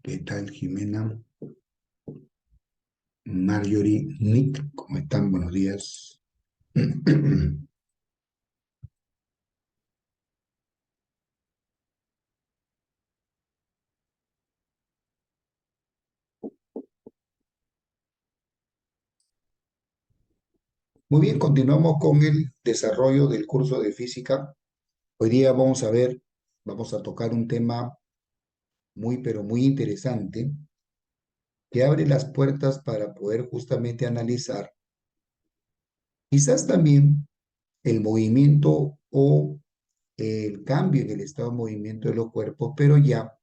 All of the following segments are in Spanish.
¿Qué tal, Jimena? Marjorie, Nick, ¿cómo están? Buenos días. Muy bien, continuamos con el desarrollo del curso de física. Hoy día vamos a tocar un tema muy, pero muy interesante que abre las puertas para poder justamente analizar quizás también el movimiento o el cambio en el estado de movimiento de los cuerpos, pero ya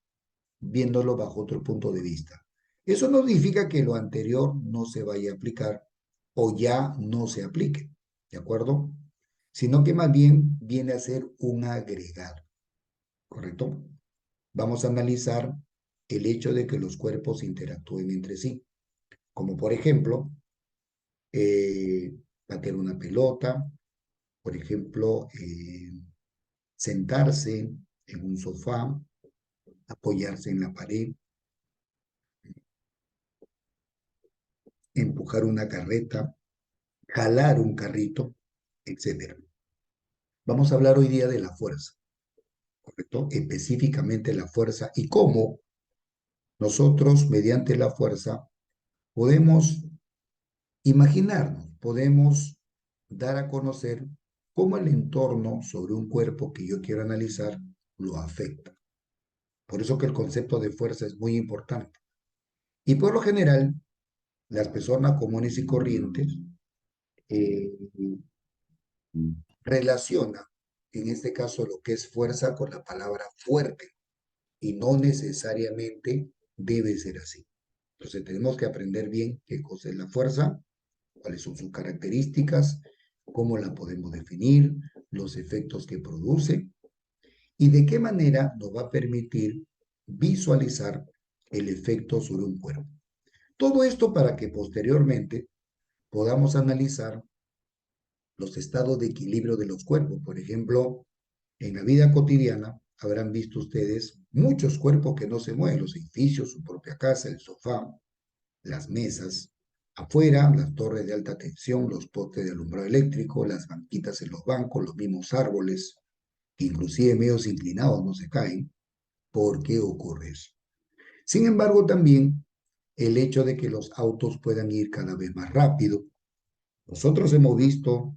viéndolo bajo otro punto de vista. Eso no significa que lo anterior no se vaya a aplicar o ya no se aplique, ¿de acuerdo? Sino que más bien viene a ser un agregado, ¿correcto? Vamos a analizar el hecho de que los cuerpos interactúen entre sí, como por ejemplo, patear una pelota, por ejemplo, sentarse en un sofá, apoyarse en la pared, empujar una carreta, jalar un carrito, etcétera. Vamos a hablar hoy día de la fuerza, ¿correcto? Específicamente la fuerza y cómo nosotros, mediante la fuerza, podemos imaginarnos, podemos dar a conocer cómo el entorno sobre un cuerpo que yo quiero analizar lo afecta. Por eso que el concepto de fuerza es muy importante. Y por lo general, las personas comunes y corrientes eh, relaciona, en este caso, lo que es fuerza con la palabra fuerte, y no necesariamente debe ser así. Entonces tenemos que aprender bien qué cosa es la fuerza, cuáles son sus características, cómo la podemos definir, los efectos que produce y de qué manera nos va a permitir visualizar el efecto sobre un cuerpo. Todo esto para que posteriormente podamos analizar los estados de equilibrio de los cuerpos. Por ejemplo, en la vida cotidiana habrán visto ustedes muchos cuerpos que no se mueven, los edificios, su propia casa, el sofá, las mesas, afuera, las torres de alta tensión, los postes de alumbrado eléctrico, las banquitas en los bancos, los mismos árboles, que inclusive medios inclinados no se caen. ¿Por qué ocurre eso? Sin embargo, también el hecho de que los autos puedan ir cada vez más rápido. Nosotros hemos visto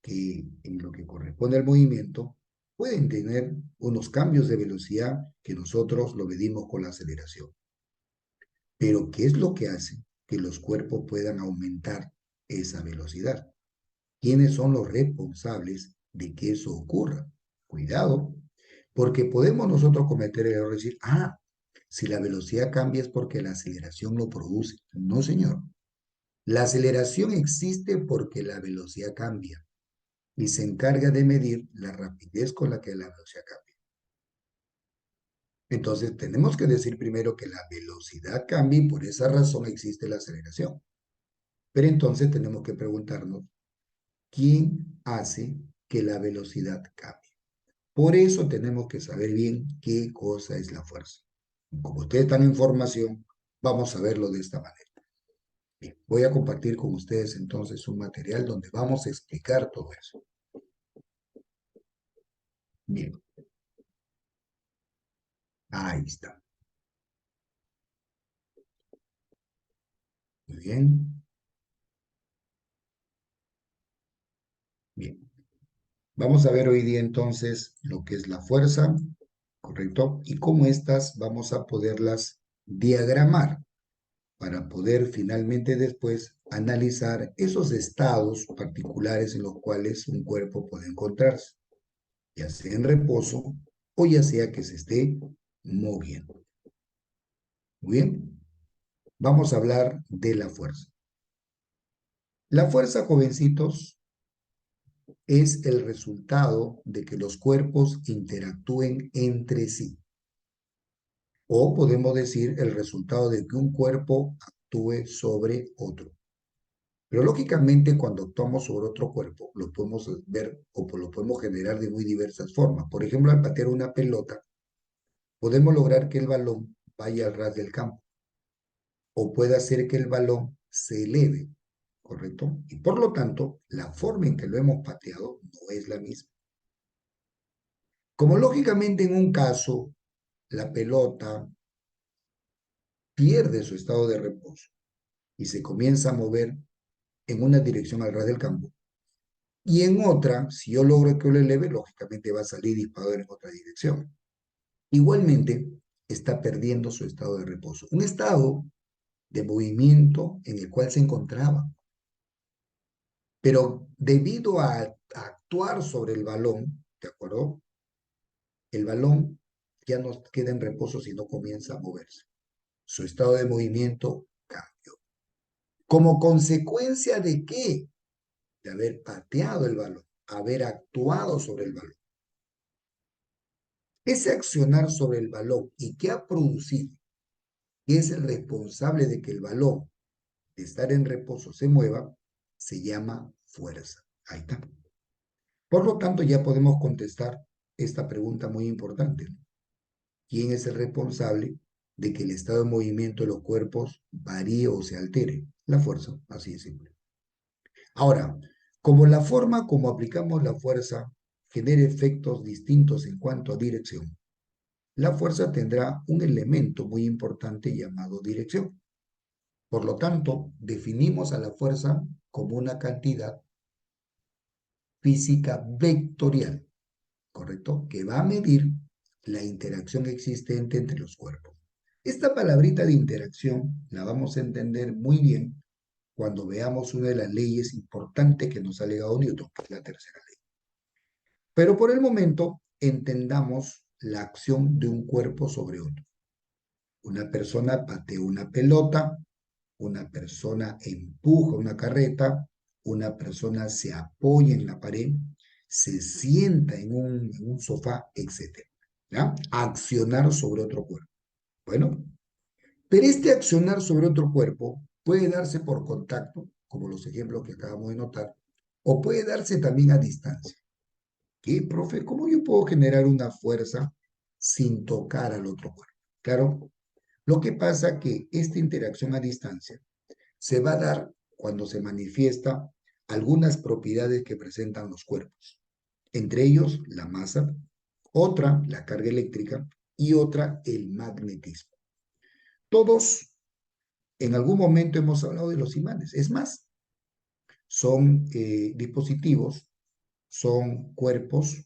que en lo que corresponde al movimiento pueden tener unos cambios de velocidad que nosotros lo medimos con la aceleración. Pero ¿qué es lo que hace que los cuerpos puedan aumentar esa velocidad? ¿Quiénes son los responsables de que eso ocurra? Cuidado, porque podemos nosotros cometer el error de decir, si la velocidad cambia es porque la aceleración lo produce. No, señor. La aceleración existe porque la velocidad cambia y se encarga de medir la rapidez con la que la velocidad cambia. Entonces, tenemos que decir primero que la velocidad cambia y por esa razón existe la aceleración. Pero entonces tenemos que preguntarnos, ¿quién hace que la velocidad cambie? Por eso tenemos que saber bien qué cosa es la fuerza. Como ustedes están en formación, vamos a verlo de esta manera. Bien, voy a compartir con ustedes entonces un material donde vamos a explicar todo eso. Bien, ahí está. Muy bien, bien. Vamos a ver hoy día entonces lo que es la fuerza, ¿correcto? Y cómo estas vamos a poderlas diagramar para poder finalmente después analizar esos estados particulares en los cuales un cuerpo puede encontrarse, ya sea en reposo o ya sea que se esté moviendo. Muy bien, vamos a hablar de la fuerza. La fuerza, jovencitos, es el resultado de que los cuerpos interactúen entre sí. O podemos decir el resultado de que un cuerpo actúe sobre otro. Pero lógicamente cuando actuamos sobre otro cuerpo, lo podemos ver o lo podemos generar de muy diversas formas. Por ejemplo, al patear una pelota, podemos lograr que el balón vaya al ras del campo, o puede hacer que el balón se eleve, ¿correcto? Y por lo tanto, la forma en que lo hemos pateado no es la misma. Como lógicamente en un caso la pelota pierde su estado de reposo y se comienza a mover en una dirección al ras del campo, y en otra, si yo logro que lo eleve, lógicamente va a salir disparado en otra dirección. Igualmente, está perdiendo su estado de reposo, un estado de movimiento en el cual se encontraba. Pero debido a actuar sobre el balón, ¿de acuerdo? El balón ya no queda en reposo, sino comienza a moverse. Su estado de movimiento cambió. ¿Como consecuencia de qué? De haber pateado el balón, haber actuado sobre el balón. Ese accionar sobre el balón y que ha producido, que es el responsable de que el balón, de estar en reposo, se mueva, se llama fuerza. Ahí está. Por lo tanto, ya podemos contestar esta pregunta muy importante. ¿Quién es el responsable de que el estado de movimiento de los cuerpos varíe o se altere? La fuerza, así de simple. Ahora, como la forma como aplicamos la fuerza genera efectos distintos en cuanto a dirección, la fuerza tendrá un elemento muy importante llamado dirección. Por lo tanto, definimos a la fuerza como una cantidad física vectorial, ¿correcto? Que va a medir la interacción existente entre los cuerpos. Esta palabrita de interacción la vamos a entender muy bien cuando veamos una de las leyes importantes que nos ha legado Newton, que es la tercera ley. Pero por el momento entendamos la acción de un cuerpo sobre otro. Una persona patea una pelota, una persona empuja una carreta, una persona se apoya en la pared, se sienta en un sofá, etc. ¿Ya? Accionar sobre otro cuerpo. Bueno, pero este accionar sobre otro cuerpo puede darse por contacto, como los ejemplos que acabamos de notar, o puede darse también a distancia. ¿Qué, profe? ¿Cómo yo puedo generar una fuerza sin tocar al otro cuerpo? Claro, lo que pasa es que esta interacción a distancia se va a dar cuando se manifiesta algunas propiedades que presentan los cuerpos, entre ellos la masa, otra la carga eléctrica y otra el magnetismo. Todos en algún momento hemos hablado de los imanes. Es más, son dispositivos, son cuerpos,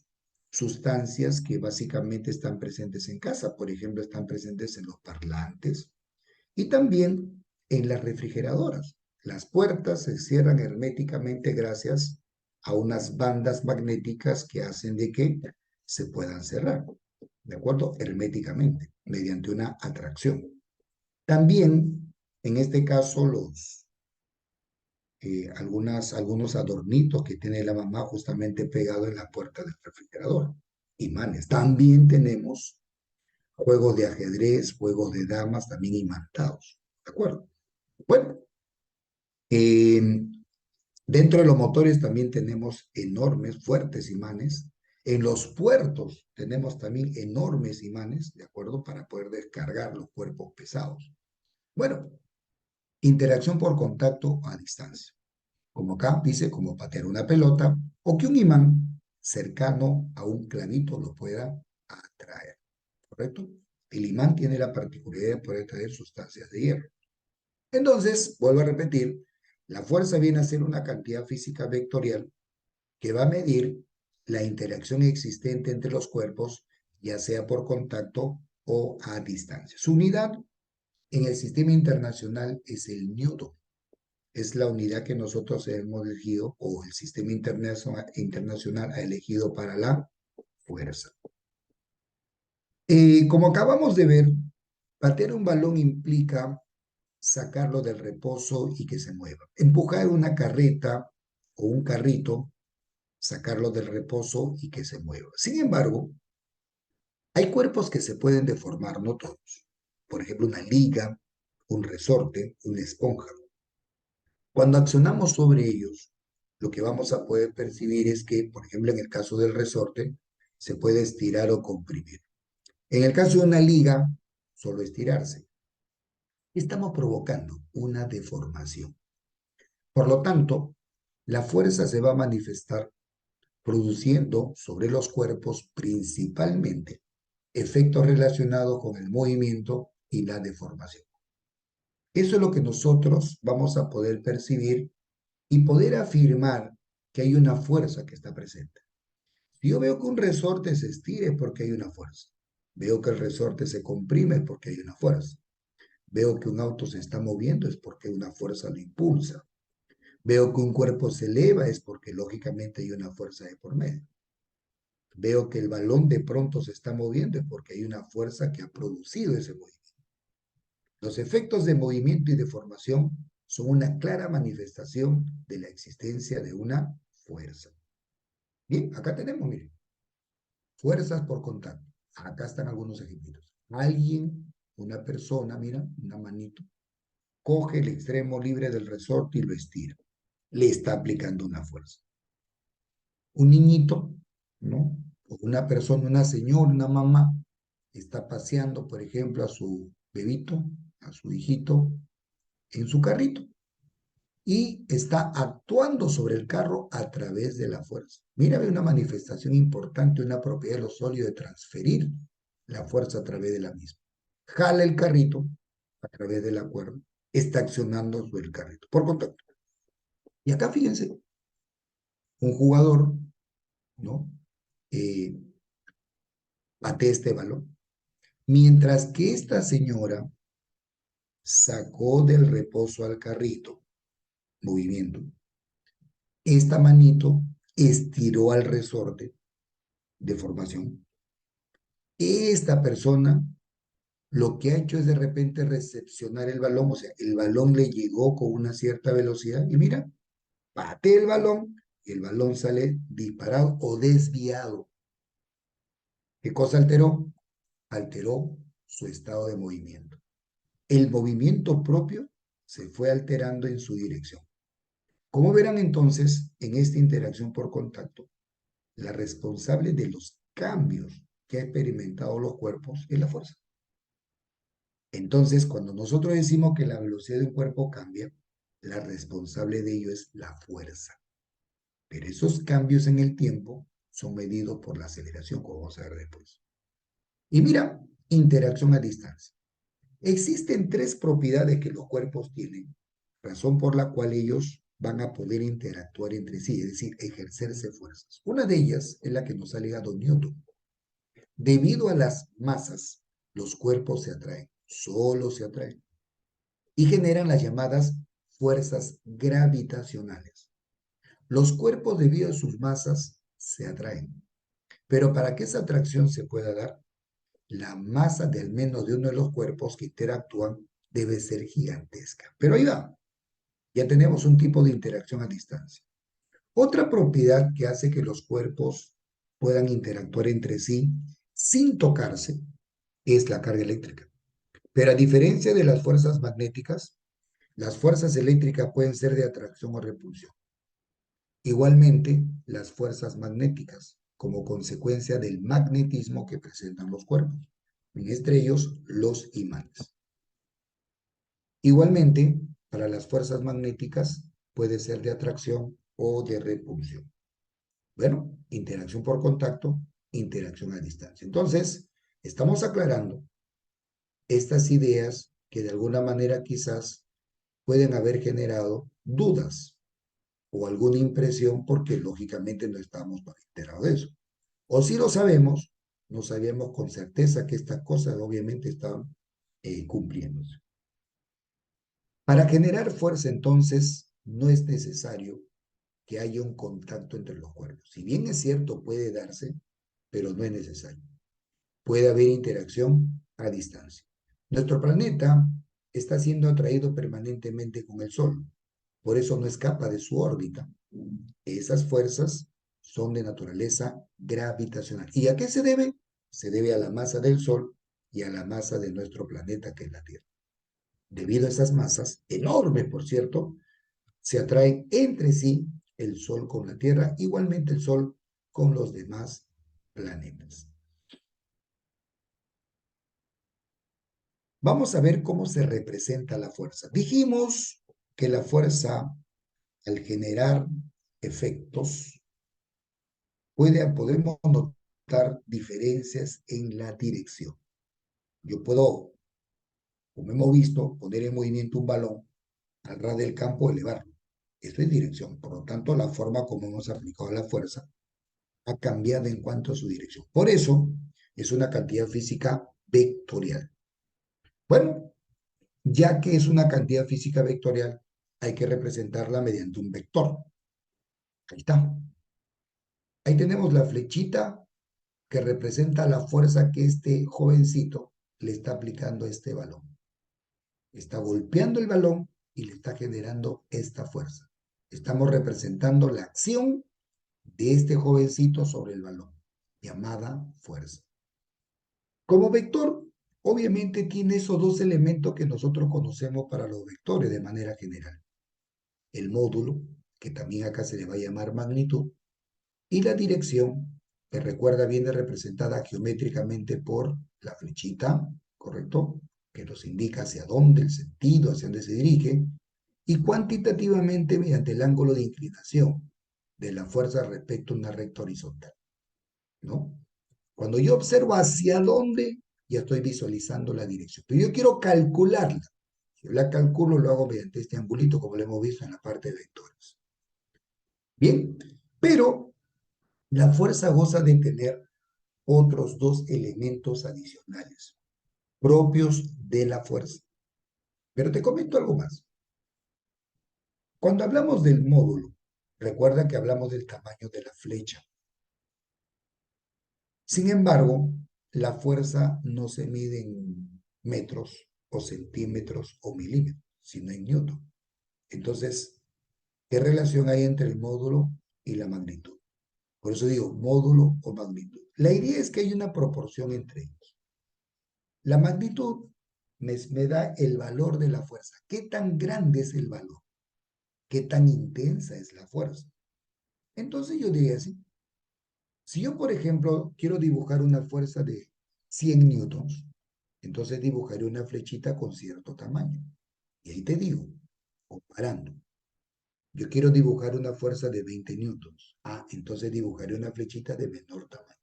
sustancias que básicamente están presentes en casa. Por ejemplo, están presentes en los parlantes y también en las refrigeradoras. Las puertas se cierran herméticamente gracias a unas bandas magnéticas que hacen de que se puedan cerrar, ¿de acuerdo? Herméticamente, mediante una atracción. También, en este caso, algunos adornitos que tiene la mamá justamente pegado en la puerta del refrigerador, imanes. También tenemos juegos de ajedrez, juegos de damas, también imantados, ¿de acuerdo? Bueno, eh, dentro de los motores también tenemos enormes, fuertes imanes. En los puertos tenemos también enormes imanes, ¿de acuerdo? Para poder descargar los cuerpos pesados. Bueno, interacción por contacto a distancia. Como acá dice, como patear una pelota o que un imán cercano a un clavito lo pueda atraer, ¿correcto? El imán tiene la particularidad de poder atraer sustancias de hierro. Entonces, vuelvo a repetir, la fuerza viene a ser una cantidad física vectorial que va a medir la interacción existente entre los cuerpos, ya sea por contacto o a distancia. Su unidad en el sistema internacional es el newton. Es la unidad que nosotros hemos elegido o el sistema internacional ha elegido para la fuerza. Como acabamos de ver, patear un balón implica sacarlo del reposo y que se mueva. Empujar una carreta o un carrito, sacarlo del reposo y que se mueva. Sin embargo, hay cuerpos que se pueden deformar, no todos. Por ejemplo, una liga, un resorte, una esponja. Cuando accionamos sobre ellos, lo que vamos a poder percibir es que, por ejemplo, en el caso del resorte, se puede estirar o comprimir. En el caso de una liga, solo estirarse. Estamos provocando una deformación. Por lo tanto, la fuerza se va a manifestar produciendo sobre los cuerpos principalmente efectos relacionados con el movimiento y la deformación. Eso es lo que nosotros vamos a poder percibir y poder afirmar que hay una fuerza que está presente. Si yo veo que un resorte se estira es porque hay una fuerza. Veo que el resorte se comprime es porque hay una fuerza. Veo que un auto se está moviendo es porque una fuerza lo impulsa. Veo que un cuerpo se eleva es porque lógicamente hay una fuerza de por medio. Veo que el balón de pronto se está moviendo es porque hay una fuerza que ha producido ese movimiento. Los efectos de movimiento y deformación son una clara manifestación de la existencia de una fuerza. Bien, acá tenemos, miren, fuerzas por contacto. Acá están algunos ejemplos. Alguien, una persona, mira, una manito, coge el extremo libre del resorte y lo estira. Le está aplicando una fuerza. Un niñito, ¿no? O una persona, una señora, una mamá, está paseando, por ejemplo, a su bebito, a su hijito, en su carrito y está actuando sobre el carro a través de la fuerza. Mira, hay una manifestación importante, una propiedad de los sólidos de transferir la fuerza a través de la misma. Jala el carrito a través de la cuerda, está accionando sobre el carrito por contacto. Y acá fíjense, un jugador, ¿no? Eh, patea este balón. Mientras que esta señora sacó del reposo al carrito, movimiento, esta manito estiró al resorte de formación. Esta persona lo que ha hecho es de repente recepcionar el balón, o sea, el balón le llegó con una cierta velocidad y mira, patea el balón sale disparado o desviado. ¿Qué cosa alteró? Alteró su estado de movimiento. El movimiento propio se fue alterando en su dirección. Como verán entonces, en esta interacción por contacto, la responsable de los cambios que ha experimentado los cuerpos es la fuerza. Entonces, cuando nosotros decimos que la velocidad de un cuerpo cambia, la responsable de ello es la fuerza. Pero esos cambios en el tiempo son medidos por la aceleración, como vamos a ver después. Y mira, interacción a distancia. Existen tres propiedades que los cuerpos tienen, razón por la cual ellos van a poder interactuar entre sí, es decir, ejercerse fuerzas. Una de ellas es la que nos ha legado Newton. Debido a las masas, los cuerpos se atraen, solo se atraen, y generan las llamadas fuerzas gravitacionales. Los cuerpos, debido a sus masas, se atraen. Pero para que esa atracción se pueda dar, la masa de al menos de uno de los cuerpos que interactúan debe ser gigantesca. Pero ahí va, ya tenemos un tipo de interacción a distancia. Otra propiedad que hace que los cuerpos puedan interactuar entre sí sin tocarse es la carga eléctrica. Pero a diferencia de las fuerzas magnéticas, las fuerzas eléctricas pueden ser de atracción o repulsión. Igualmente, las fuerzas magnéticas, como consecuencia del magnetismo que presentan los cuerpos, entre ellos los imanes. Igualmente, para las fuerzas magnéticas puede ser de atracción o de repulsión. Bueno, interacción por contacto, interacción a distancia. Entonces, estamos aclarando estas ideas que de alguna manera quizás pueden haber generado dudas o alguna impresión porque lógicamente no estamos enterados de eso. O si lo sabemos, no sabemos con certeza que estas cosas obviamente están cumpliéndose. Para generar fuerza entonces no es necesario que haya un contacto entre los cuerpos. Si bien es cierto, puede darse, pero no es necesario. Puede haber interacción a distancia. Nuestro planeta está siendo atraído permanentemente con el Sol, por eso no escapa de su órbita. Esas fuerzas son de naturaleza gravitacional. ¿Y a qué se debe? Se debe a la masa del Sol y a la masa de nuestro planeta, que es la Tierra. Debido a esas masas, enormes por cierto, se atraen entre sí el Sol con la Tierra, igualmente el Sol con los demás planetas. Vamos a ver cómo se representa la fuerza. Dijimos que la fuerza, al generar efectos, podemos notar diferencias en la dirección. Yo puedo, como hemos visto, poner en movimiento un balón al ras del campo, elevarlo. Esto es dirección. Por lo tanto, la forma como hemos aplicado la fuerza ha cambiado en cuanto a su dirección. Por eso, es una cantidad física vectorial. Bueno, ya que es una cantidad física vectorial, hay que representarla mediante un vector. Ahí está. Ahí tenemos la flechita que representa la fuerza que este jovencito le está aplicando a este balón. Está golpeando el balón y le está generando esta fuerza. Estamos representando la acción de este jovencito sobre el balón, llamada fuerza. Como vector, obviamente tiene esos dos elementos que nosotros conocemos para los vectores de manera general. El módulo, que también acá se le va a llamar magnitud, y la dirección, que recuerda viene representada geométricamente por la flechita, ¿correcto? Que nos indica hacia dónde, el sentido, hacia dónde se dirige, y cuantitativamente mediante el ángulo de inclinación de la fuerza respecto a una recta horizontal, ¿no? Cuando yo observo hacia dónde, ya estoy visualizando la dirección. Pero yo quiero calcularla. Si yo la calculo, lo hago mediante este angulito, como lo hemos visto en la parte de vectores. Bien, pero la fuerza goza de tener otros dos elementos adicionales, propios de la fuerza. Pero te comento algo más. Cuando hablamos del módulo, recuerda que hablamos del tamaño de la flecha. Sin embargo, la fuerza no se mide en metros o centímetros o milímetros, sino en newton. Entonces, ¿qué relación hay entre el módulo y la magnitud? Por eso digo módulo o magnitud. La idea es que hay una proporción entre ellos. La magnitud me da el valor de la fuerza. ¿Qué tan grande es el valor? ¿Qué tan intensa es la fuerza? Entonces yo diría así. Si yo, por ejemplo, quiero dibujar una fuerza de 100 newtons, entonces dibujaré una flechita con cierto tamaño. Y ahí te digo, comparando, yo quiero dibujar una fuerza de 20 newtons. Ah, entonces dibujaré una flechita de menor tamaño.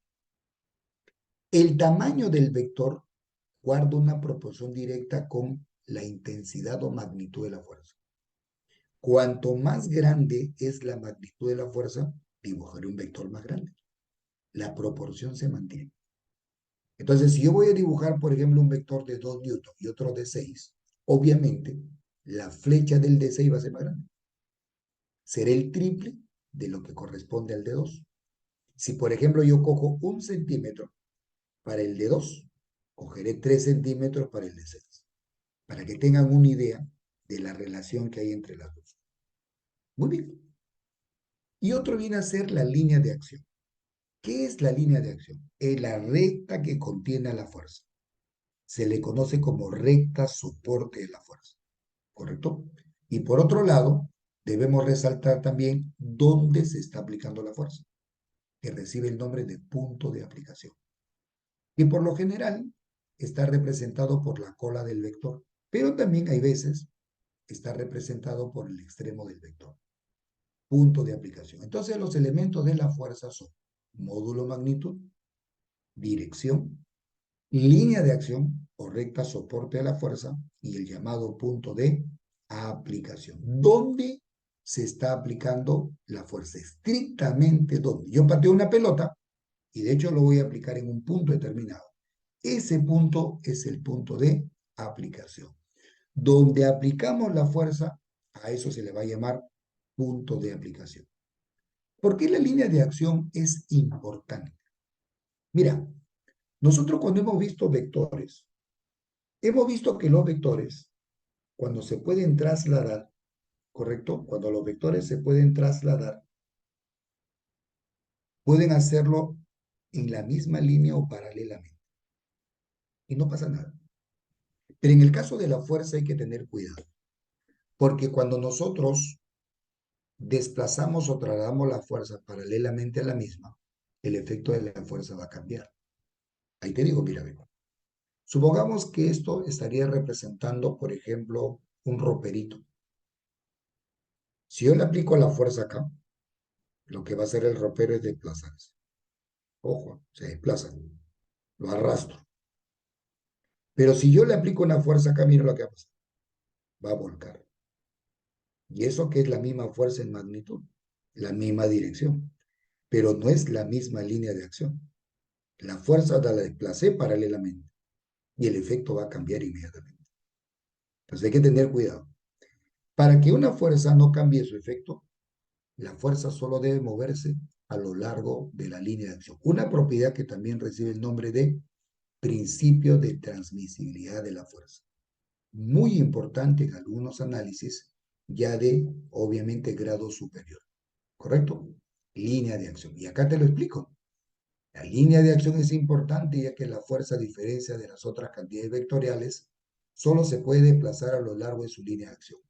El tamaño del vector guarda una proporción directa con la intensidad o magnitud de la fuerza. Cuanto más grande es la magnitud de la fuerza, dibujaré un vector más grande. La proporción se mantiene. Entonces, si yo voy a dibujar, por ejemplo, un vector de 2 newtons y otro de 6, obviamente la flecha del de 6 va a ser más grande. Será el triple de lo que corresponde al de 2. Si, por ejemplo, yo cojo 1 centímetro para el de 2, cogeré 3 centímetros para el de 6, para que tengan una idea de la relación que hay entre las dos. Muy bien. Y otro viene a ser la línea de acción. ¿Qué es la línea de acción? Es la recta que contiene a la fuerza. Se le conoce como recta soporte de la fuerza, ¿correcto? Y por otro lado, debemos resaltar también dónde se está aplicando la fuerza, que recibe el nombre de punto de aplicación. Y por lo general está representado por la cola del vector, pero también hay veces está representado por el extremo del vector, punto de aplicación. Entonces los elementos de la fuerza son módulo magnitud, dirección, línea de acción o recta soporte de la fuerza y el llamado punto de aplicación. ¿Dónde se está aplicando la fuerza? Estrictamente dónde. Yo pateo una pelota y de hecho lo voy a aplicar en un punto determinado. Ese punto es el punto de aplicación. Donde aplicamos la fuerza, a eso se le va a llamar punto de aplicación. ¿Por qué la línea de acción es importante? Mira, nosotros cuando hemos visto vectores, hemos visto que los vectores, cuando se pueden trasladar, ¿correcto? Cuando los vectores se pueden trasladar, pueden hacerlo en la misma línea o paralelamente. Y no pasa nada. Pero en el caso de la fuerza hay que tener cuidado. Porque cuando nosotros desplazamos o trasladamos la fuerza paralelamente a la misma, el efecto de la fuerza va a cambiar. Ahí te digo, mira, Supongamos que esto estaría representando, por ejemplo, un roperito. Si yo le aplico la fuerza acá, lo que va a hacer el ropero es desplazarse. Ojo, se desplaza, lo arrastro. Pero si yo le aplico una fuerza acá, mira lo que va a pasar. Va a volcar. Y eso que es la misma fuerza en magnitud, la misma dirección, pero no es la misma línea de acción. La fuerza la desplacé paralelamente y el efecto va a cambiar inmediatamente. Entonces hay que tener cuidado. Para que una fuerza no cambie su efecto, la fuerza solo debe moverse a lo largo de la línea de acción. Una propiedad que también recibe el nombre de principio de transmisibilidad de la fuerza. Muy importante en algunos análisis ya de, obviamente, grado superior. ¿Correcto? Línea de acción. Y acá te lo explico. La línea de acción es importante ya que la fuerza, a diferencia de las otras cantidades vectoriales, solo se puede desplazar a lo largo de su línea de acción.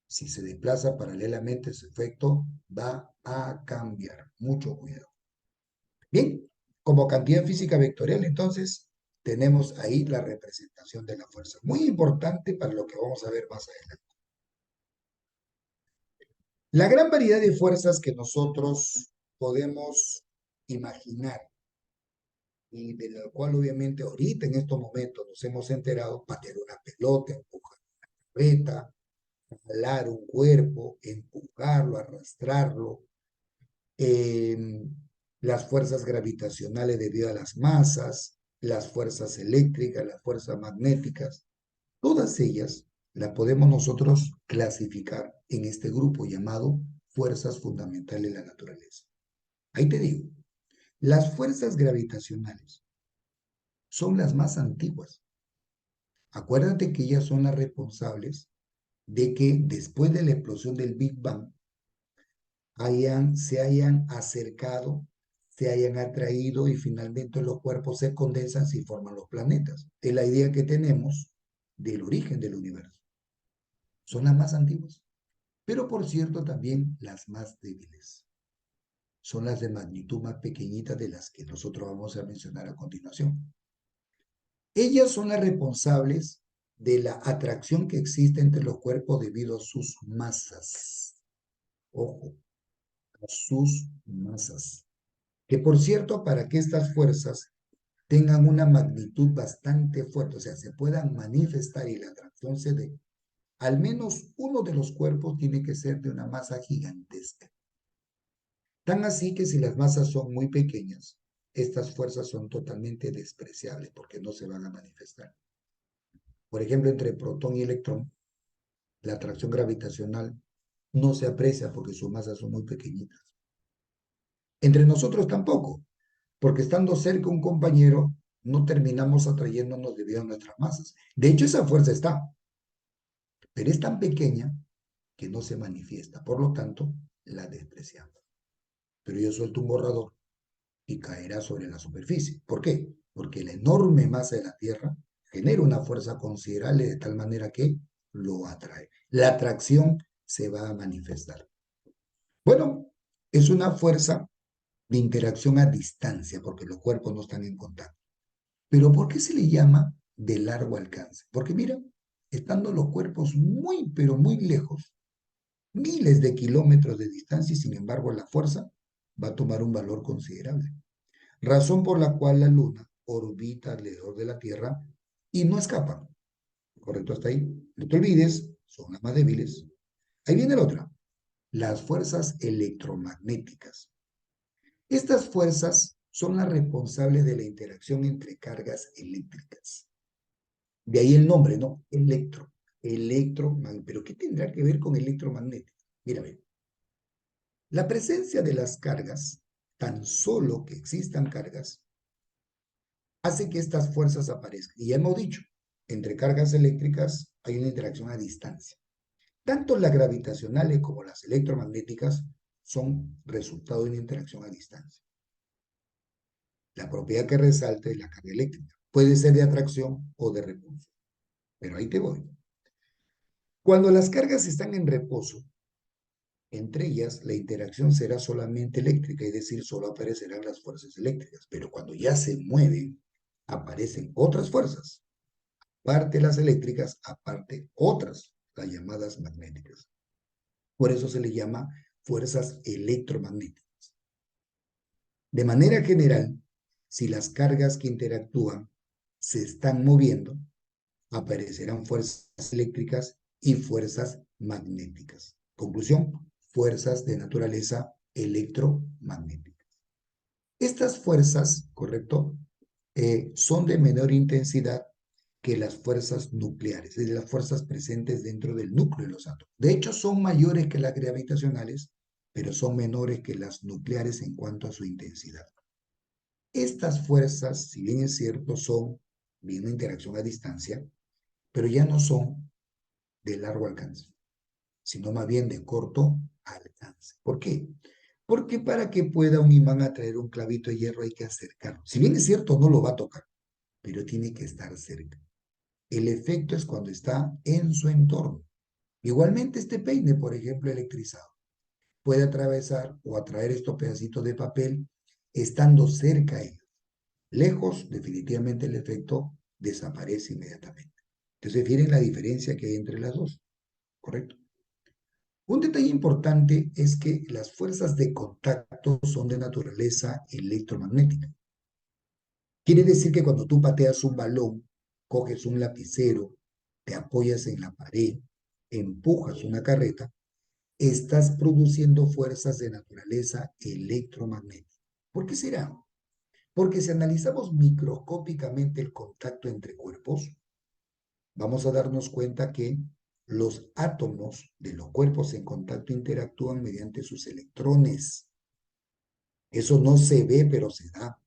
Si se desplaza paralelamente, su efecto va a cambiar. Mucho cuidado. Bien, como cantidad física vectorial, entonces, tenemos ahí la representación de la fuerza. Muy importante para lo que vamos a ver más adelante. La gran variedad de fuerzas que nosotros podemos imaginar y de la cual obviamente ahorita en estos momentos nos hemos enterado, patear una pelota, empujar una carreta, jalar un cuerpo, empujarlo, arrastrarlo, las fuerzas gravitacionales debido a las masas, las fuerzas eléctricas, las fuerzas magnéticas, todas ellas las podemos nosotros clasificar en este grupo llamado fuerzas fundamentales de la naturaleza. Ahí te digo, las fuerzas gravitacionales son las más antiguas. Acuérdate que ellas son las responsables de que después de la explosión del Big Bang se hayan acercado, se hayan atraído y finalmente los cuerpos se condensan y forman los planetas. Es la idea que tenemos del origen del universo. Son las más antiguas, pero por cierto también las más débiles. Son las de magnitud más pequeñita de las que nosotros vamos a mencionar a continuación. Ellas son las responsables de la atracción que existe entre los cuerpos debido a sus masas. Ojo, a sus masas. Que por cierto, para que estas fuerzas tengan una magnitud bastante fuerte, o sea, se puedan manifestar y la atracción se dé, al menos uno de los cuerpos tiene que ser de una masa gigantesca. Tan así que si las masas son muy pequeñas, estas fuerzas son totalmente despreciables porque no se van a manifestar. Por ejemplo, entre protón y electrón, la atracción gravitacional no se aprecia porque sus masas son muy pequeñitas. Entre nosotros tampoco, porque estando cerca un compañero, no terminamos atrayéndonos debido a nuestras masas. De hecho, esa fuerza está, pero es tan pequeña que no se manifiesta. Por lo tanto, la despreciamos. Pero yo suelto un borrador y caerá sobre la superficie. ¿Por qué? Porque la enorme masa de la Tierra genera una fuerza considerable de tal manera que lo atrae. La atracción se va a manifestar. Bueno, es una fuerza de interacción a distancia porque los cuerpos no están en contacto. Pero ¿por qué se le llama de largo alcance? Porque mira, estando los cuerpos muy, pero muy lejos, miles de kilómetros de distancia, y sin embargo la fuerza va a tomar un valor considerable. Razón por la cual la Luna orbita alrededor de la Tierra y no escapa. ¿Correcto hasta ahí? No te olvides, son las más débiles. Ahí viene la otra, las fuerzas electromagnéticas. Estas fuerzas son las responsables de la interacción entre cargas eléctricas. De ahí el nombre, ¿no? Electromagnético. ¿Pero qué tendrá que ver con electromagnético? Mira, ve. La presencia de las cargas, tan solo que existan cargas, hace que estas fuerzas aparezcan. Y ya hemos dicho, entre cargas eléctricas hay una interacción a distancia. Tanto las gravitacionales como las electromagnéticas son resultado de una interacción a distancia. La propiedad que resalta es la carga eléctrica. Puede ser de atracción o de repulsión. Pero ahí te voy. Cuando las cargas están en reposo, entre ellas la interacción será solamente eléctrica, es decir, solo aparecerán las fuerzas eléctricas. Pero cuando ya se mueven, aparecen otras fuerzas. aparte las eléctricas, aparte otras, las llamadas magnéticas. Por eso se le llama fuerzas electromagnéticas. De manera general, si las cargas que interactúan se están moviendo, aparecerán fuerzas eléctricas y fuerzas magnéticas. Conclusión, fuerzas de naturaleza electromagnética. Estas fuerzas, ¿correcto? Son de menor intensidad que las fuerzas nucleares, es decir, las fuerzas presentes dentro del núcleo de los átomos. De hecho, son mayores que las gravitacionales, pero son menores que las nucleares en cuanto a su intensidad. Estas fuerzas, si bien es cierto, son bien una interacción a distancia, pero ya no son de largo alcance, sino más bien de corto alcance. ¿Por qué? Porque para que pueda un imán atraer un clavito de hierro hay que acercarlo. Si bien es cierto, no lo va a tocar, pero tiene que estar cerca. El efecto es cuando está en su entorno. Igualmente este peine, por ejemplo, electrizado, puede atravesar o atraer estos pedacitos de papel estando cerca a ellos. Lejos, definitivamente el efecto desaparece inmediatamente. Entonces, fijen la diferencia que hay entre las dos, ¿correcto? Un detalle importante es que las fuerzas de contacto son de naturaleza electromagnética. Quiere decir que cuando tú pateas un balón, coges un lapicero, te apoyas en la pared, empujas una carreta, estás produciendo fuerzas de naturaleza electromagnética. ¿Por qué será? Porque si analizamos microscópicamente el contacto entre cuerpos, vamos a darnos cuenta que los átomos de los cuerpos en contacto interactúan mediante sus electrones. Eso no se ve, pero se da,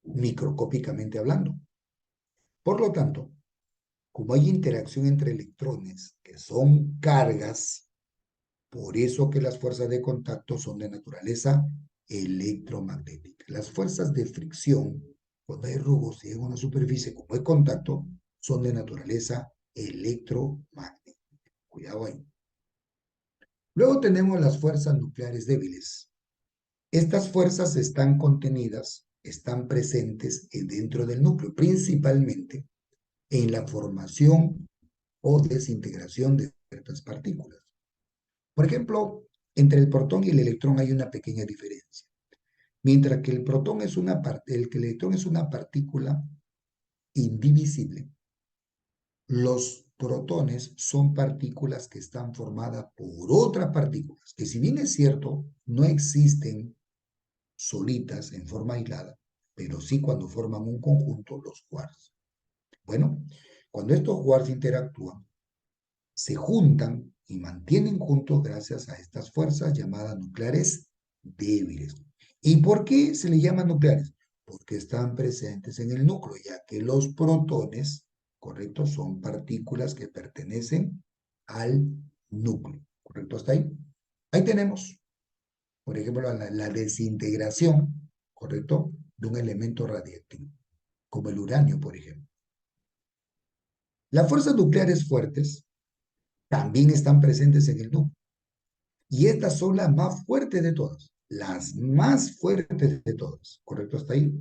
microscópicamente hablando. Por lo tanto, como hay interacción entre electrones, que son cargas, por eso que las fuerzas de contacto son de naturaleza electromagnética. Las fuerzas de fricción, cuando hay rugos y en una superficie como hay contacto, son de naturaleza electromagnética. Cuidado ahí. Luego tenemos las fuerzas nucleares débiles. Estas fuerzas están contenidas, están presentes dentro del núcleo, principalmente en la formación o desintegración de ciertas partículas. Por ejemplo, entre el protón y el electrón hay una pequeña diferencia. Mientras que el protón es el electrón es una partícula indivisible, los protones son partículas que están formadas por otras partículas, que si bien es cierto, no existen solitas en forma aislada, pero sí cuando forman un conjunto, los quarks. Bueno, cuando estos quarks interactúan, se juntan y mantienen juntos gracias a estas fuerzas llamadas nucleares débiles. ¿Y por qué se les llama nucleares? Porque están presentes en el núcleo, ya que los protones, correcto, son partículas que pertenecen al núcleo, correcto, hasta ahí. Ahí tenemos, por ejemplo, la desintegración, correcto, de un elemento radiactivo, como el uranio, por ejemplo. Las fuerzas nucleares fuertes también están presentes en el núcleo. Y estas son las más fuertes de todas, las más fuertes de todas, ¿correcto? Hasta ahí.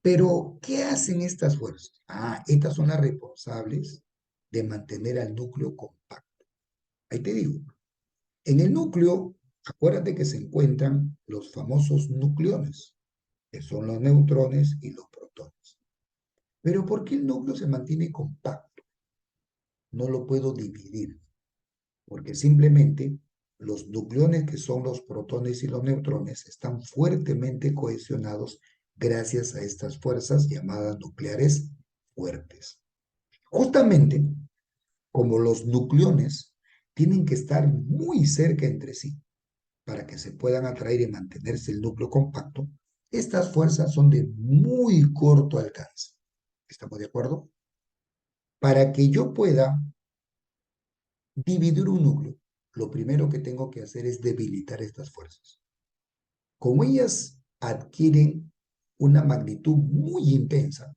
Pero, ¿qué hacen estas fuerzas? Estas son las responsables de mantener al núcleo compacto. Ahí te digo, en el núcleo, acuérdate que se encuentran los famosos nucleones, que son los neutrones y los protones. Pero ¿por qué el núcleo se mantiene compacto? No lo puedo dividir, porque simplemente los nucleones, que son los protones y los neutrones, están fuertemente cohesionados gracias a estas fuerzas llamadas nucleares fuertes. Justamente como los nucleones tienen que estar muy cerca entre sí para que se puedan atraer y mantenerse el núcleo compacto, estas fuerzas son de muy corto alcance. ¿Estamos de acuerdo? Para que yo pueda dividir un núcleo, lo primero que tengo que hacer es debilitar estas fuerzas. Como ellas adquieren una magnitud muy intensa,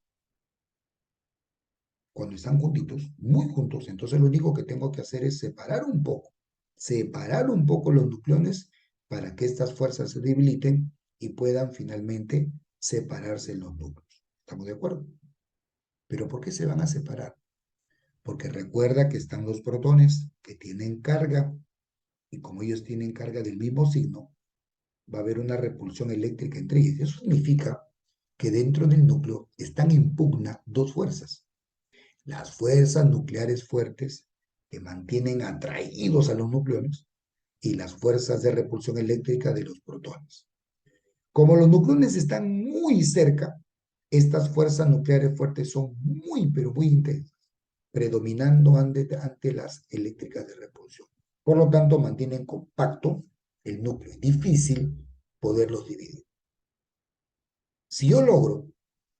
cuando están juntitos, muy juntos, entonces lo único que tengo que hacer es separar un poco los nucleones para que estas fuerzas se debiliten y puedan finalmente separarse en los núcleos. ¿Estamos de acuerdo? ¿Pero por qué se van a separar? Porque recuerda que están los protones que tienen carga y como ellos tienen carga del mismo signo, va a haber una repulsión eléctrica entre ellos. Eso significa que dentro del núcleo están en pugna dos fuerzas. Las fuerzas nucleares fuertes que mantienen atraídos a los nucleones y las fuerzas de repulsión eléctrica de los protones. Como los nucleones están muy cerca, estas fuerzas nucleares fuertes son muy, pero muy intensas, predominando ante las eléctricas de repulsión. Por lo tanto, mantienen compacto el núcleo. Es difícil poderlos dividir. Si yo logro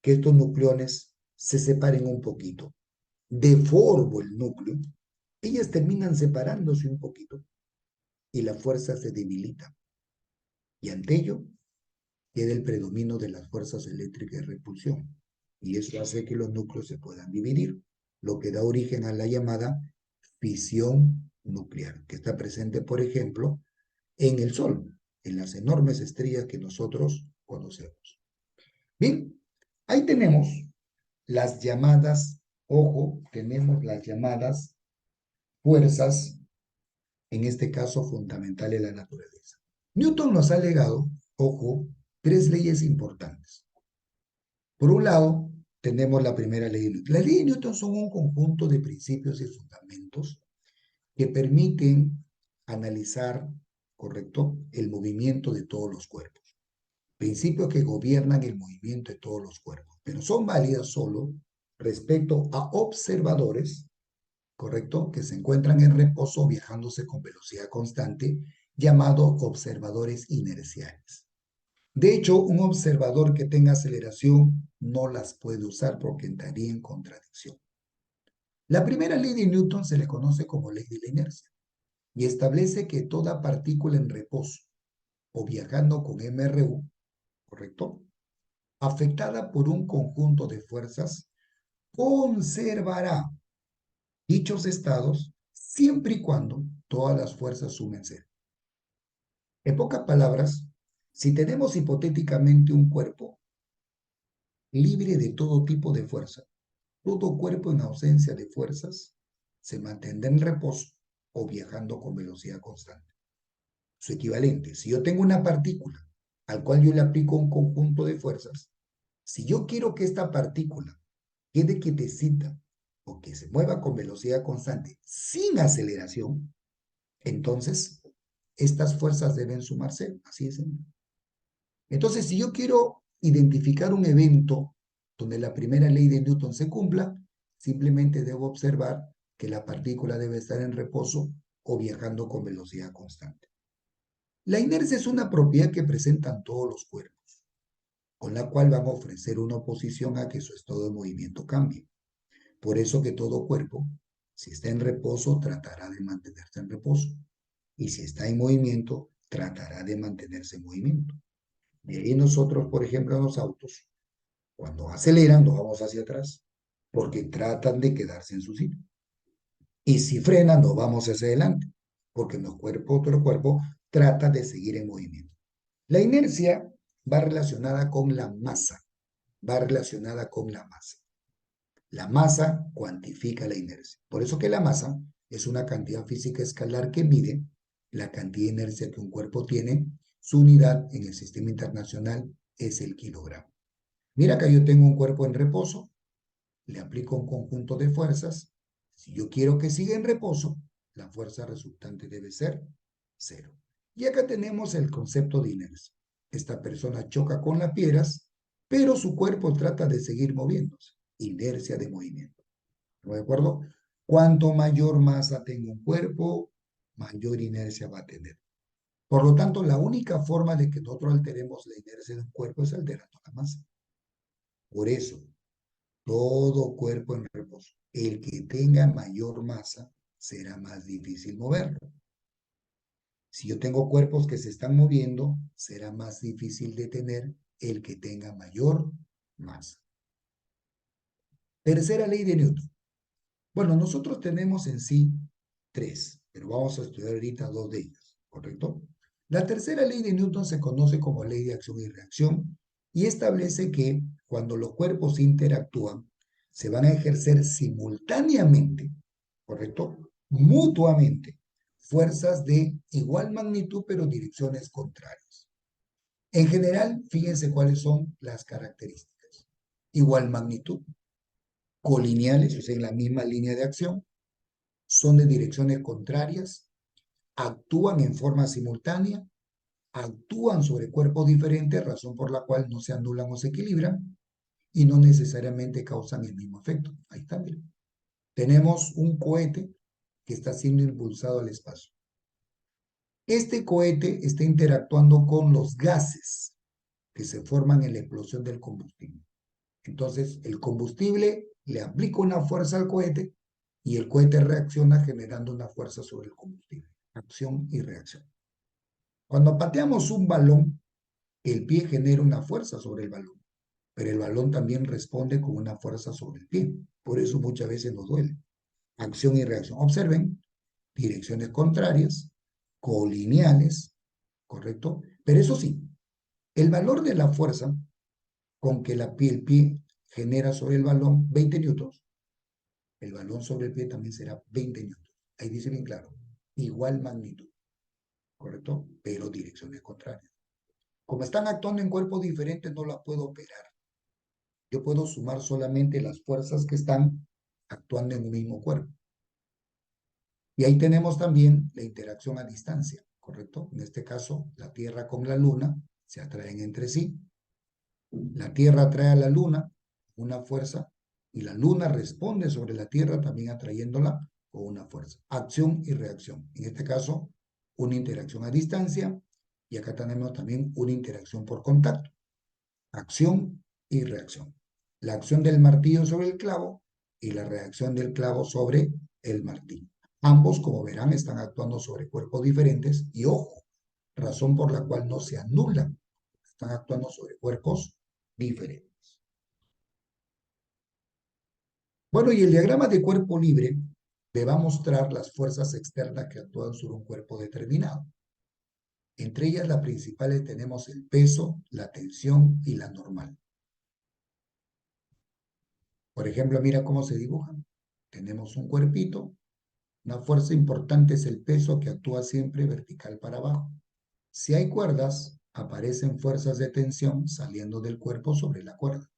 que estos nucleones se separen un poquito, deformo el núcleo, ellas terminan separándose un poquito y la fuerza se debilita. Y ante ello queda el predominio de las fuerzas eléctricas de repulsión. Y eso hace que los núcleos se puedan dividir, lo que da origen a la llamada fisión nuclear, que está presente, por ejemplo, en el Sol, en las enormes estrellas que nosotros conocemos. Bien, ahí tenemos las llamadas, ojo, tenemos las llamadas fuerzas, en este caso fundamentales de la naturaleza. Newton nos ha legado, ojo, tres leyes importantes. Por un lado, tenemos la primera ley de Newton. Las leyes de Newton son un conjunto de principios y fundamentos que permiten analizar, ¿correcto?, el movimiento de todos los cuerpos. Principios que gobiernan el movimiento de todos los cuerpos, pero son válidas solo respecto a observadores, ¿correcto?, que se encuentran en reposo viajándose con velocidad constante, llamados observadores inerciales. De hecho, un observador que tenga aceleración no las puede usar porque entraría en contradicción. La primera ley de Newton se le conoce como ley de la inercia y establece que toda partícula en reposo o viajando con MRU, ¿correcto?, afectada por un conjunto de fuerzas, conservará dichos estados siempre y cuando todas las fuerzas sumen cero. En pocas palabras, si tenemos hipotéticamente un cuerpo libre de todo tipo de fuerza, todo cuerpo en ausencia de fuerzas se mantendrá en reposo o viajando con velocidad constante. Su equivalente, si yo tengo una partícula al cual yo le aplico un conjunto de fuerzas, si yo quiero que esta partícula quede quietecita o que se mueva con velocidad constante sin aceleración, entonces estas fuerzas deben sumarse, así es. Entonces, si yo quiero identificar un evento donde la primera ley de Newton se cumpla, simplemente debo observar que la partícula debe estar en reposo o viajando con velocidad constante. La inercia es una propiedad que presentan todos los cuerpos, con la cual van a ofrecer una oposición a que su estado de movimiento cambie. Por eso que todo cuerpo, si está en reposo, tratará de mantenerse en reposo. Y si está en movimiento, tratará de mantenerse en movimiento. De ahí nosotros, por ejemplo, en los autos, cuando aceleran, nos vamos hacia atrás, porque tratan de quedarse en su sitio. Y si frenan, nos vamos hacia adelante, porque otro cuerpo trata de seguir en movimiento. La inercia va relacionada con la masa, va relacionada con la masa. La masa cuantifica la inercia. Por eso que la masa es una cantidad física escalar que mide la cantidad de inercia que un cuerpo tiene. Su unidad en el sistema internacional es el kilogramo. Mira que yo tengo un cuerpo en reposo, le aplico un conjunto de fuerzas. Si yo quiero que siga en reposo, la fuerza resultante debe ser cero. Y acá tenemos el concepto de inercia. Esta persona choca con las piedras, pero su cuerpo trata de seguir moviéndose. Inercia de movimiento. ¿No de acuerdo? Cuanto mayor masa tenga un cuerpo, mayor inercia va a tener. Por lo tanto, la única forma de que nosotros alteremos la inercia de un cuerpo es alterando la masa. Por eso, todo cuerpo en reposo, el que tenga mayor masa, será más difícil moverlo. Si yo tengo cuerpos que se están moviendo, será más difícil detener el que tenga mayor masa. Tercera ley de Newton. Bueno, nosotros tenemos en sí tres, pero vamos a estudiar ahorita dos de ellas, ¿correcto? La tercera ley de Newton se conoce como ley de acción y reacción y establece que cuando los cuerpos interactúan, se van a ejercer simultáneamente, ¿correcto? Mutuamente, fuerzas de igual magnitud, pero direcciones contrarias. En general, fíjense cuáles son las características. Igual magnitud, colineales, o sea, en la misma línea de acción, son de direcciones contrarias, actúan en forma simultánea, actúan sobre cuerpos diferentes, razón por la cual no se anulan o se equilibran, y no necesariamente causan el mismo efecto. Ahí está, miren. Tenemos un cohete que está siendo impulsado al espacio. Este cohete está interactuando con los gases que se forman en la explosión del combustible. Entonces, el combustible le aplica una fuerza al cohete y el cohete reacciona generando una fuerza sobre el combustible. Acción y reacción. Cuando pateamos un balón, el pie genera una fuerza sobre el balón, pero el balón también responde con una fuerza sobre el pie. Por eso muchas veces nos duele. Acción y reacción. Observen, direcciones contrarias, colineales, ¿correcto? Pero eso sí, el valor de la fuerza con que el pie genera sobre el balón 20 newtons, el balón sobre el pie también será 20 newtons. Ahí dice bien claro, igual magnitud, ¿correcto? Pero direcciones contrarias. Como están actuando en cuerpos diferentes, no las puedo operar. Yo puedo sumar solamente las fuerzas que están actuando en un mismo cuerpo. Y ahí tenemos también la interacción a distancia, ¿correcto? En este caso, la Tierra con la Luna se atraen entre sí. La Tierra atrae a la Luna una fuerza y la Luna responde sobre la Tierra también atrayéndola con una fuerza. Acción y reacción. En este caso, una interacción a distancia y acá tenemos también una interacción por contacto. Acción y reacción. La acción del martillo sobre el clavo y la reacción del clavo sobre el martillo. Ambos, como verán, están actuando sobre cuerpos diferentes y ojo, razón por la cual no se anulan. Están actuando sobre cuerpos diferentes. Bueno, y el diagrama de cuerpo libre le va a mostrar las fuerzas externas que actúan sobre un cuerpo determinado. Entre ellas, las principales tenemos el peso, la tensión y la normal. Por ejemplo, mira cómo se dibujan. Tenemos un cuerpito. Una fuerza importante es el peso que actúa siempre vertical para abajo. Si hay cuerdas, aparecen fuerzas de tensión saliendo del cuerpo sobre la cuerda.